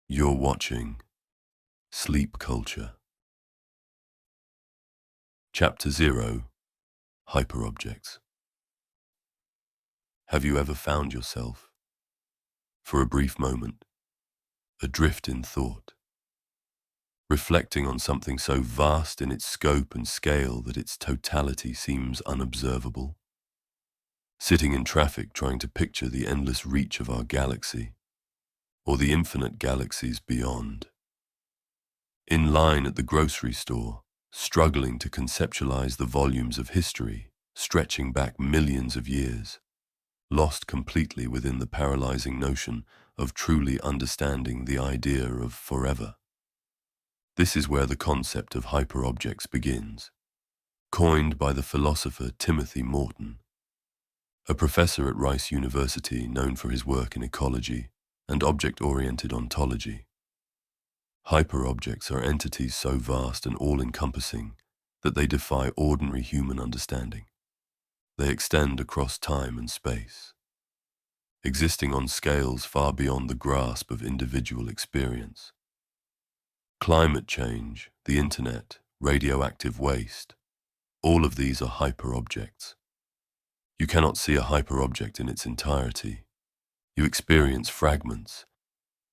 You're watching Sleep Culture. Chapter 0, Hyperobjects. Have you ever found yourself, for a brief moment, adrift in thought, reflecting on something so vast in its scope and scale that its totality seems unobservable? Sitting in traffic trying to picture the endless reach of our galaxy, or the infinite galaxies beyond. In line at the grocery store, struggling to conceptualize the volumes of history stretching back millions of years, lost completely within the paralyzing notion of truly understanding the idea of forever. This is where the concept of hyperobjects begins, coined by the philosopher Timothy Morton, a professor at Rice University known for his work in ecology and object-oriented ontology. Hyperobjects are entities so vast and all-encompassing that they defy ordinary human understanding. They extend across time and space, existing on scales far beyond the grasp of individual experience. Climate change, the internet, radioactive waste, all of these are hyperobjects. You cannot see a hyperobject in its entirety. You experience fragments,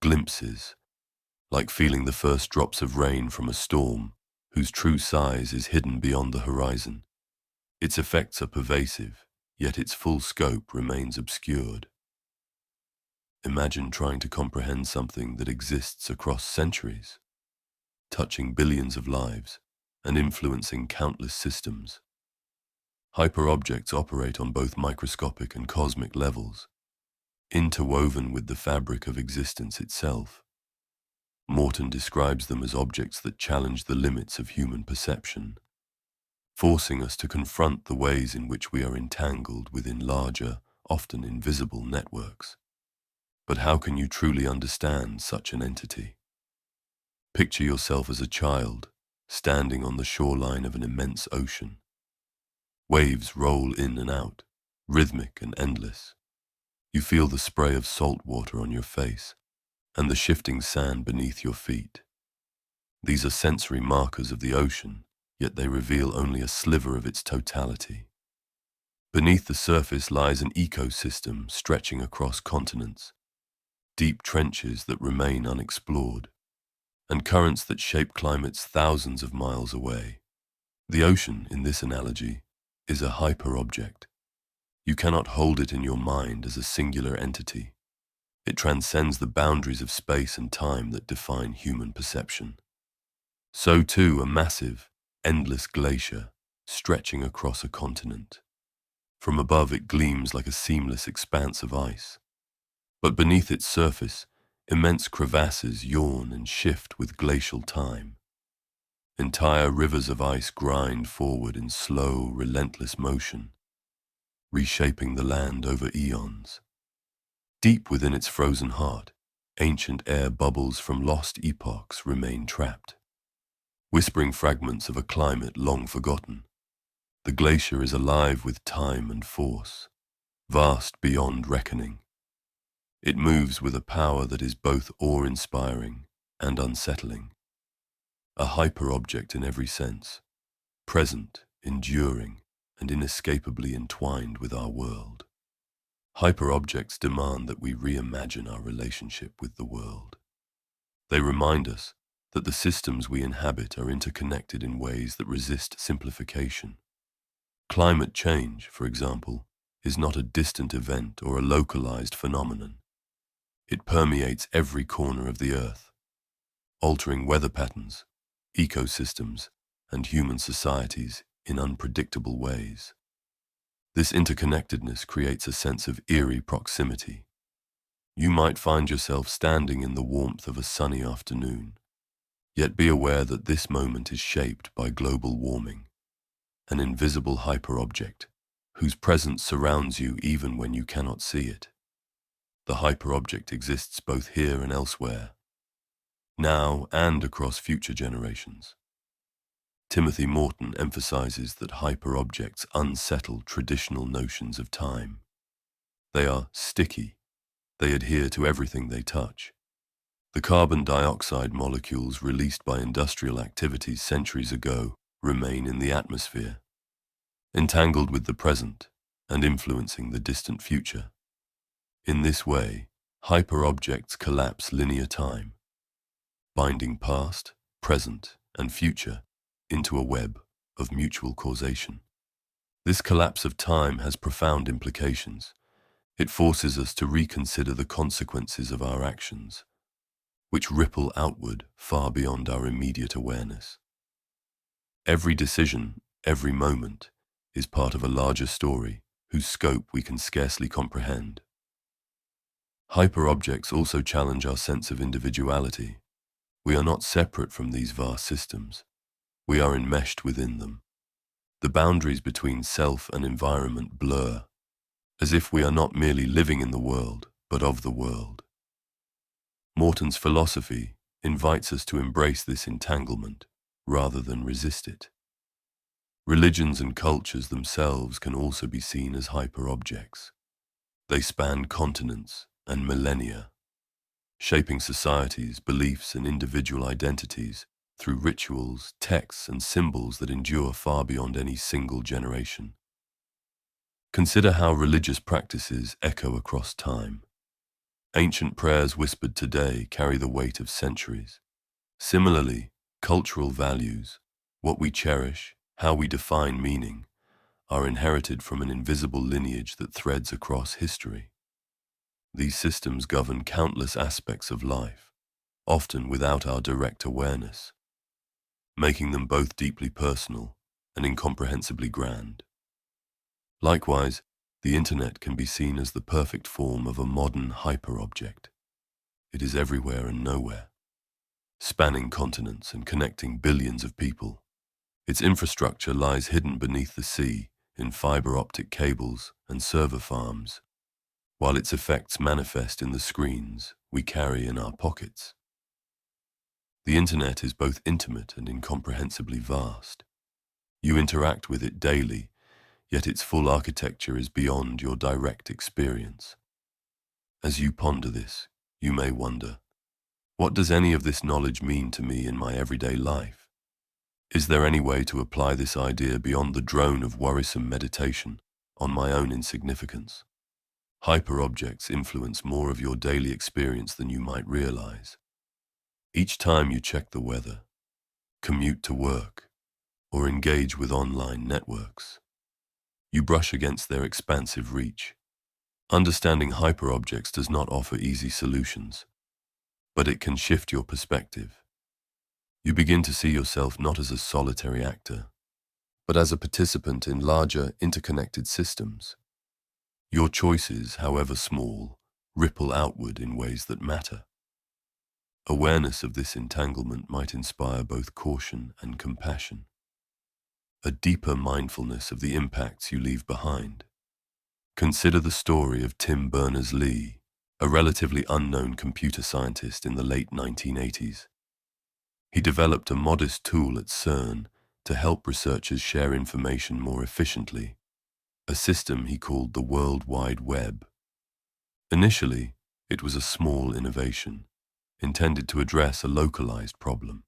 glimpses, like feeling the first drops of rain from a storm whose true size is hidden beyond the horizon. Its effects are pervasive, yet its full scope remains obscured. Imagine trying to comprehend something that exists across centuries, touching billions of lives and influencing countless systems. Hyperobjects operate on both microscopic and cosmic levels, interwoven with the fabric of existence itself. Morton describes them as objects that challenge the limits of human perception, forcing us to confront the ways in which we are entangled within larger, often invisible networks. But how can you truly understand such an entity? Picture yourself as a child, standing on the shoreline of an immense ocean. Waves roll in and out, rhythmic and endless. You feel the spray of salt water on your face and the shifting sand beneath your feet. These are sensory markers of the ocean, yet they reveal only a sliver of its totality. Beneath the surface lies an ecosystem stretching across continents, deep trenches that remain unexplored, and currents that shape climates thousands of miles away. The ocean, in this analogy, is a hyperobject. You cannot hold it in your mind as a singular entity. It transcends the boundaries of space and time that define human perception. So too a massive, endless glacier stretching across a continent. From above it gleams like a seamless expanse of ice. But beneath its surface, immense crevasses yawn and shift with glacial time. Entire rivers of ice grind forward in slow, relentless motion, reshaping the land over eons. Deep within its frozen heart, ancient air bubbles from lost epochs remain trapped, whispering fragments of a climate long forgotten. The glacier is alive with time and force, vast beyond reckoning. It moves with a power that is both awe-inspiring and unsettling. A hyperobject in every sense, present, enduring, and inescapably entwined with our world. Hyperobjects demand that we reimagine our relationship with the world. They remind us that the systems we inhabit are interconnected in ways that resist simplification. Climate change, for example, is not a distant event or a localized phenomenon. It permeates every corner of the earth, altering weather patterns, ecosystems, and human societies in unpredictable ways. This interconnectedness creates a sense of eerie proximity. You might find yourself standing in the warmth of a sunny afternoon, yet be aware that this moment is shaped by global warming, an invisible hyperobject whose presence surrounds you even when you cannot see it. The hyperobject exists both here and elsewhere, now and across future generations. Timothy Morton emphasizes that hyperobjects unsettle traditional notions of time. They are sticky. They adhere to everything they touch. The carbon dioxide molecules released by industrial activities centuries ago remain in the atmosphere, entangled with the present and influencing the distant future. In this way, hyperobjects collapse linear time, binding past, present, and future into a web of mutual causation. This collapse of time has profound implications. It forces us to reconsider the consequences of our actions, which ripple outward far beyond our immediate awareness. Every decision, every moment, is part of a larger story whose scope we can scarcely comprehend. Hyperobjects also challenge our sense of individuality. We are not separate from these vast systems. We are enmeshed within them. The boundaries between self and environment blur, as if we are not merely living in the world, but of the world. Morton's philosophy invites us to embrace this entanglement rather than resist it. Religions and cultures themselves can also be seen as hyperobjects. They span continents and millennia, shaping societies, beliefs, and individual identities through rituals, texts, and symbols that endure far beyond any single generation. Consider how religious practices echo across time. Ancient prayers whispered today carry the weight of centuries. Similarly, cultural values, what we cherish, how we define meaning, are inherited from an invisible lineage that threads across history. These systems govern countless aspects of life, often without our direct awareness, making them both deeply personal and incomprehensibly grand. Likewise, the internet can be seen as the perfect form of a modern hyperobject. It is everywhere and nowhere, spanning continents and connecting billions of people. Its infrastructure lies hidden beneath the sea in fiber optic cables and server farms, while its effects manifest in the screens we carry in our pockets. The internet is both intimate and incomprehensibly vast. You interact with it daily, yet its full architecture is beyond your direct experience. As you ponder this, you may wonder, what does any of this knowledge mean to me in my everyday life? Is there any way to apply this idea beyond the drone of worrisome meditation on my own insignificance? Hyperobjects influence more of your daily experience than you might realize. Each time you check the weather, commute to work, or engage with online networks, you brush against their expansive reach. Understanding hyperobjects does not offer easy solutions, but it can shift your perspective. You begin to see yourself not as a solitary actor, but as a participant in larger, interconnected systems. Your choices, however small, ripple outward in ways that matter. Awareness of this entanglement might inspire both caution and compassion, a deeper mindfulness of the impacts you leave behind. Consider the story of Tim Berners-Lee, a relatively unknown computer scientist in the late 1980s. He developed a modest tool at CERN to help researchers share information more efficiently, a system he called the World Wide Web. Initially, it was a small innovation, intended to address a localized problem.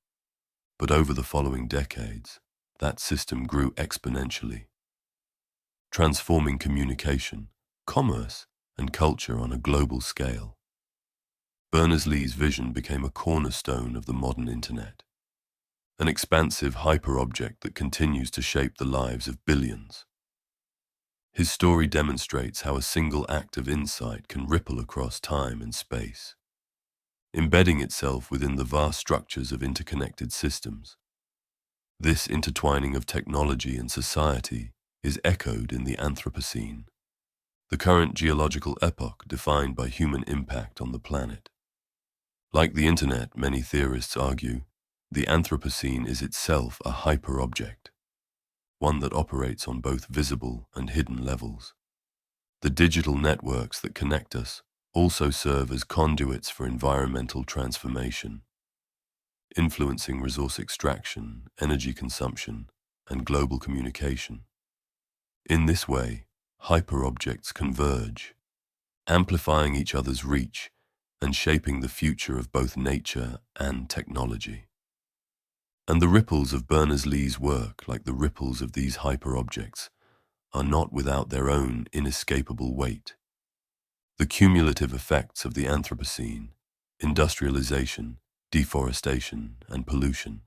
But over the following decades, that system grew exponentially, transforming communication, commerce, and culture on a global scale. Berners-Lee's vision became a cornerstone of the modern internet, an expansive hyperobject that continues to shape the lives of billions. His story demonstrates how a single act of insight can ripple across time and space, embedding itself within the vast structures of interconnected systems. This intertwining of technology and society is echoed in the Anthropocene, the current geological epoch defined by human impact on the planet. Like the internet, many theorists argue, the Anthropocene is itself a hyperobject, one that operates on both visible and hidden levels. The digital networks that connect us also serve as conduits for environmental transformation, influencing resource extraction, energy consumption, and global communication. In this way, hyperobjects converge, amplifying each other's reach and shaping the future of both nature and technology. And the ripples of Berners-Lee's work, like the ripples of these hyperobjects, are not without their own inescapable weight. The cumulative effects of the Anthropocene, industrialization, deforestation, and pollution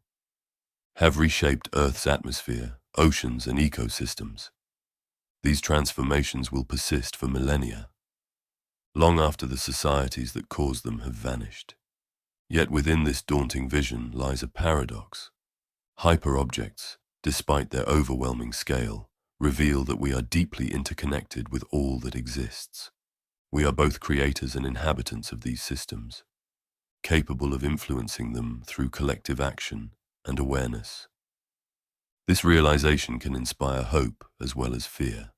have reshaped Earth's atmosphere, oceans, and ecosystems. These transformations will persist for millennia, long after the societies that caused them have vanished. Yet within this daunting vision lies a paradox. Hyperobjects, despite their overwhelming scale, reveal that we are deeply interconnected with all that exists. We are both creators and inhabitants of these systems, capable of influencing them through collective action and awareness. This realization can inspire hope as well as fear.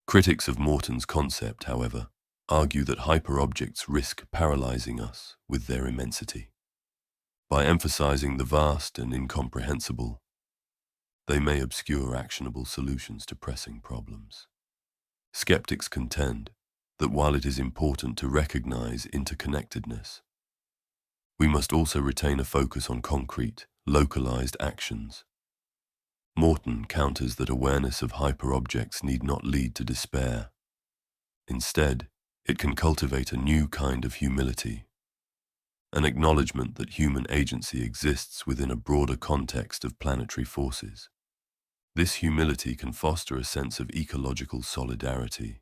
Critics of Morton's concept, however, argue that hyperobjects risk paralyzing us with their immensity. By emphasizing the vast and incomprehensible, they may obscure actionable solutions to pressing problems. Skeptics contend that while it is important to recognize interconnectedness, we must also retain a focus on concrete, localized actions. Morton counters that awareness of hyperobjects need not lead to despair. Instead, it can cultivate a new kind of humility, an acknowledgement that human agency exists within a broader context of planetary forces. This humility can foster a sense of ecological solidarity,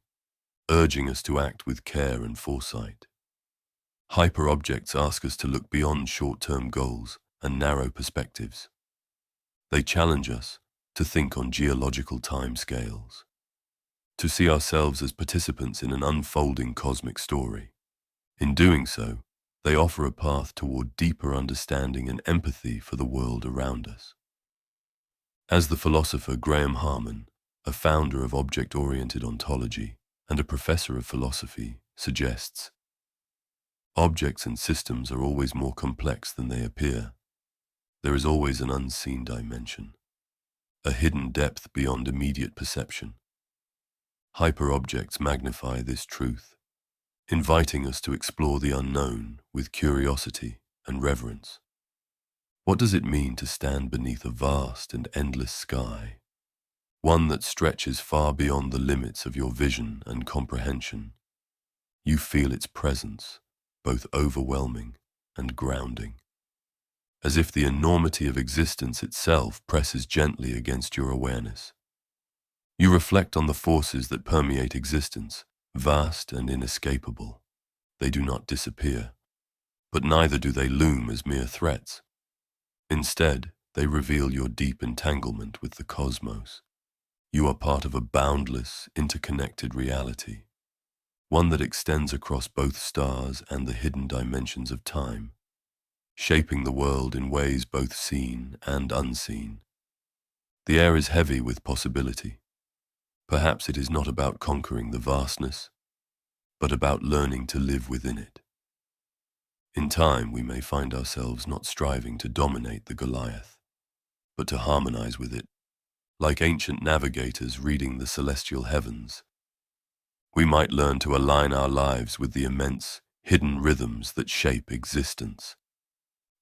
urging us to act with care and foresight. Hyperobjects ask us to look beyond short-term goals and narrow perspectives. They challenge us to think on geological timescales, to see ourselves as participants in an unfolding cosmic story. In doing so, they offer a path toward deeper understanding and empathy for the world around us. As the philosopher Graham Harman, a founder of object-oriented ontology and a professor of philosophy, suggests, objects and systems are always more complex than they appear. There is always an unseen dimension, a hidden depth beyond immediate perception. Hyperobjects magnify this truth, inviting us to explore the unknown with curiosity and reverence. What does it mean to stand beneath a vast and endless sky, one that stretches far beyond the limits of your vision and comprehension? You feel its presence, both overwhelming and grounding, as if the enormity of existence itself presses gently against your awareness. You reflect on the forces that permeate existence, vast and inescapable. They do not disappear, but neither do they loom as mere threats. Instead, they reveal your deep entanglement with the cosmos. You are part of a boundless, interconnected reality, one that extends across both stars and the hidden dimensions of time, shaping the world in ways both seen and unseen. The air is heavy with possibility. Perhaps it is not about conquering the vastness, but about learning to live within it. In time, we may find ourselves not striving to dominate the Goliath, but to harmonize with it. Like ancient navigators reading the celestial heavens, we might learn to align our lives with the immense, hidden rhythms that shape existence.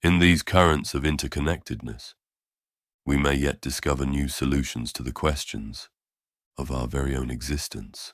In these currents of interconnectedness, we may yet discover new solutions to the questions of our very own existence.